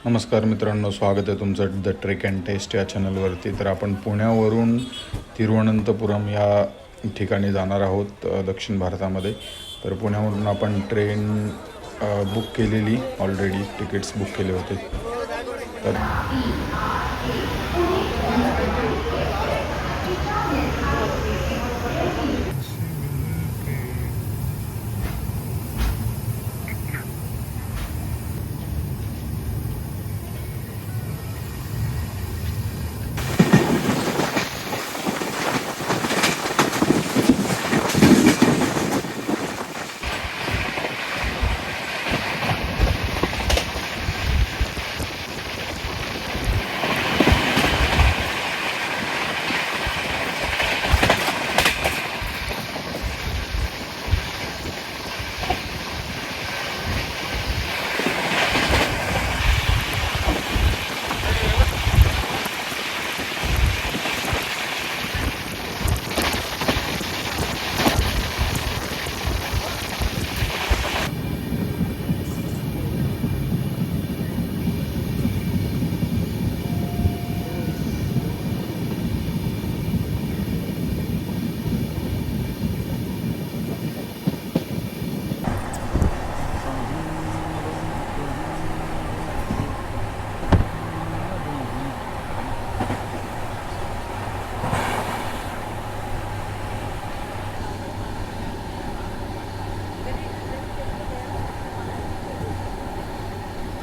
नमस्कार मित्रांनो, स्वागत आहे तुमचं द ट्रेक अँड टेस्ट या चॅनलवरती. तर आपण पुण्यावरून तिरुवनंतपुरम या ठिकाणी जाणार आहोत दक्षिण भारतामध्ये. तर पुण्यावरून आपण ट्रेन बुक केलेली, ऑलरेडी तिकीट्स बुक केले होते. तर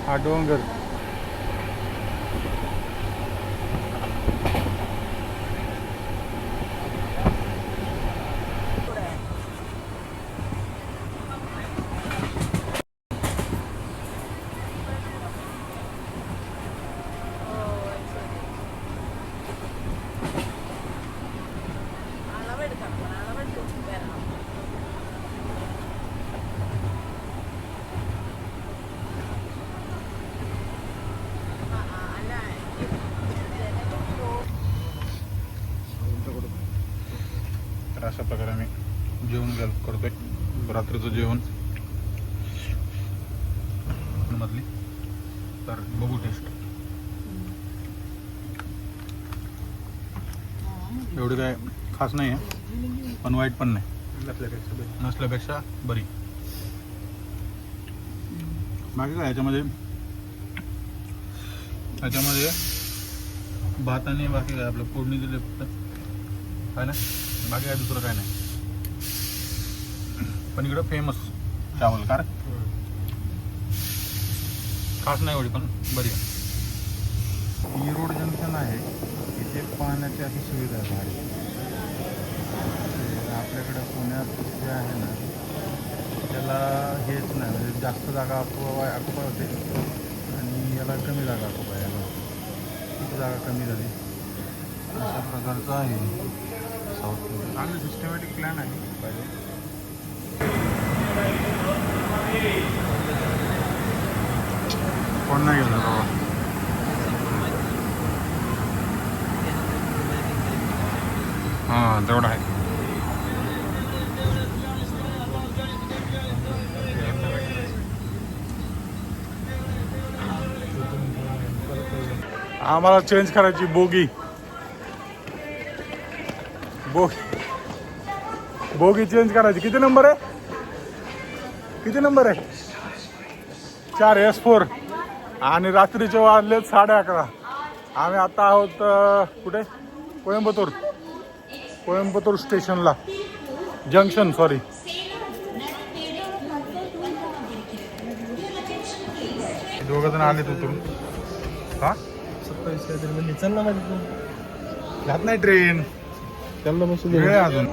हा डोंगर तर अशा प्रकारे आम्ही जेवण करतोय. रात्रीचं जेवण मधली. तर बघू टेस्ट. एवढी काय खास नाही आहे, पण वाईट पण नाही. नसल्यापेक्षा बरी. बाकी काय याच्यामध्ये भात आणि बाकी काय आपलं फोडणी दिले फक्त, काय ना, बाकी काय दुसरं काय नाही. पण इकडं फेमस चावल कार खास नाही एवढी, पण बरी आहे. ई रोड जंक्शन आहे, इथे पाहण्याची अशी सुविधा आहे भारी. आपल्याकडं पुण्यात जे आहे ना, त्याला हेच नाही, म्हणजे जास्त जागा ऑक्युपाय होते आणि याला कमी जागा ऑक्युपाय. याला किती जागा कमी झाली अशा प्रकारचं आहे. साऊथ चांगलं सिस्टमॅटिक प्लॅन आहे पाहिजे. कोण नाही गेलं बाबा. हां, तेवढं आहे. आम्हाला चेंज करायची बोगी चेंज करायची. किती नंबर आहे? 4S4. आणि रात्रीचे वाजलेत 11:30. आम्ही आता आहोत कुठे? कोइंबतूर स्टेशनला, जंक्शन, सॉरी. दोघं जण आलेत उतरून. हा, 27 चल ना, जात नाही ट्रेन, त्यांना बसू दे अजून.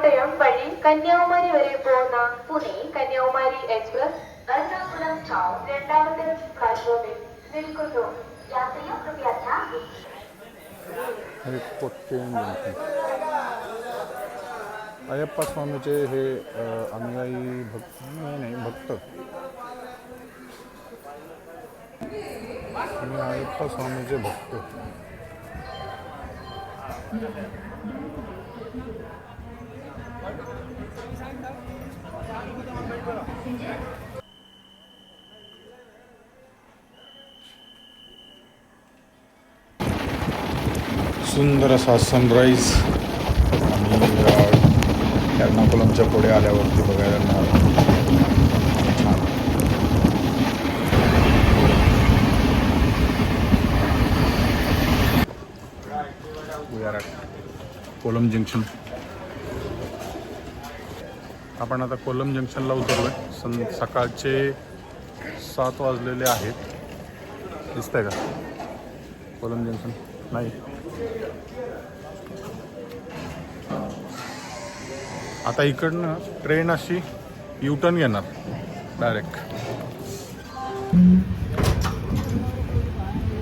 കോട്ടയം വഴി കന്യാകുമാരി വരെ പോകുന്ന പുനെ കന്യാകുമാരി എക്സ്പ്രസ് എറണാകുളം ടൗൺ രണ്ടാമത്തെ പ്ലാറ്റ്ഫോമിൽ നിൽക്കുന്നു. യാത്രിക കൃപया ध्यान अयप्पा स्वामीचे हे अनुयायी भक्त नाही भक्त मी अयप्पा स्वामीचे भक्त. सुंदर असा सनराईज आणि एर्नाकुलमच्या पुढे आल्यावरती बघायला मिळालं. छान. We are at Kollam junction. आपण आता कोलम जंक्शनला उतरलोय. सकाळचे 7 वाजलेले आहेत. दिसतंय का कोलम जंक्शन? नाही. आता इकडनं ट्रेन अशी युटर्न घेणार डायरेक्ट.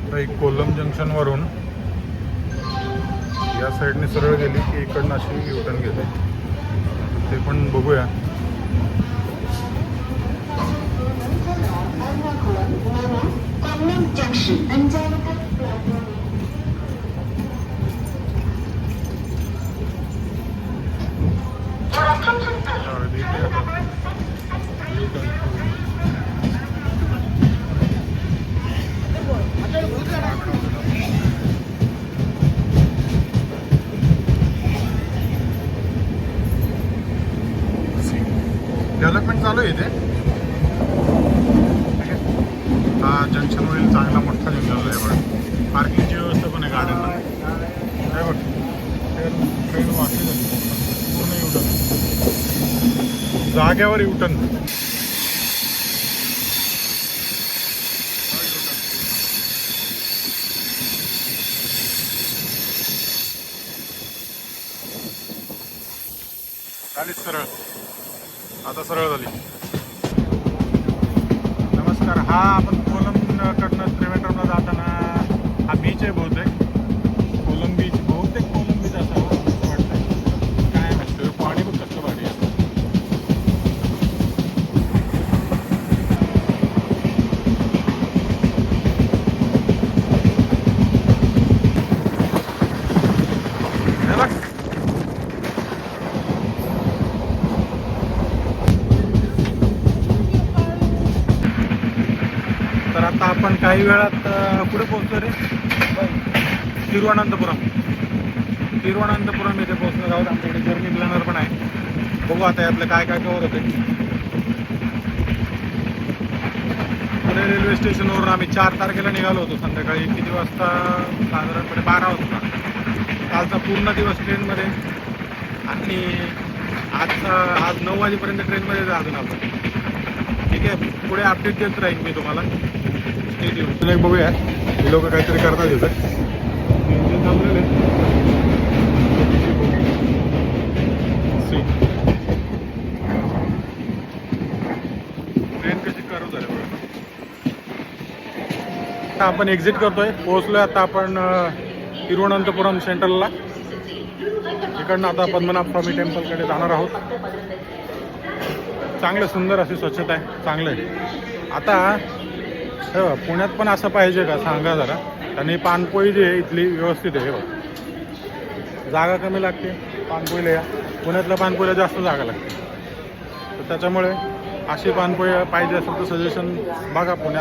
तर कोलम जंक्शनवरून या साईडने सरळ गेली की इकडनं अशी युटर्न घेते. ते पण बघूया. डेव्हलपमेंट चालू आहे इथे. हा जंक्शन होईल चांगला मोठा जंक्शन आहे. बघ पार्किंगची व्यवस्था पण आहे गाड्यांना. काय बघ ट्रेन वाटली झाली पूर्ण युटर्न जाग्यावर युटर्न. झालीच सरळ. आता सरळ झाली. नमस्कार. हा आपण कोलमकडनं त्रिवेंद्रमला जाताना हा बीच आहे बहुतेक. कोलम बीच बहुतेक कोलम बीच असावा असं वाटतंय. काय नसतं पाणी पण कसलं भारी आहे. तर आता आपण काही वेळात पुढे पोहोचलो रे. तिरुवनंतपुरम इथे पोहोचणार आहोत. आमच्याकडे जर्नी प्लॅनर पण आहे. बघू आता यातलं काय काय कवर होते. पुणे रेल्वे स्टेशनवरून आम्ही 4 तारखेला निघालो होतो संध्याकाळी. किती वाजता? साधारणपणे 12 वाजता. कालचा पूर्ण दिवस ट्रेनमध्ये आणि आज 9 वाजेपर्यंत ट्रेनमध्ये अजून आपण. ठीक आहे. पुढे अपडेट देत राहीन मी तुम्हाला. एक बघूया हे लोक काहीतरी करतात तिथं. थांबलेले ट्रेन कशी करू झाली. आता आपण एक्झिट करतोय. पोहोचलोय आता आपण तिरुवनंतपुरम सेंट्रलला. इकडनं आता पद्मनाभ स्वामी टेम्पलकडे जाणार आहोत. चांगलं सुंदर अशी स्वच्छता आहे. चांगलं आहे. आता पुण्यात पण असं पाहिजे का सांगा जरा. आणि पानपोळी जी आहे इथली व्यवस्थित आहे. जागा कमी लागते पानपोळीला. या पुण्यातल्या पानपोळीला जास्त जागा लागते. तर त्याच्यामुळे अशी पानपोळी पाहिजे असेल तर सजेशन बघा पुण्यात.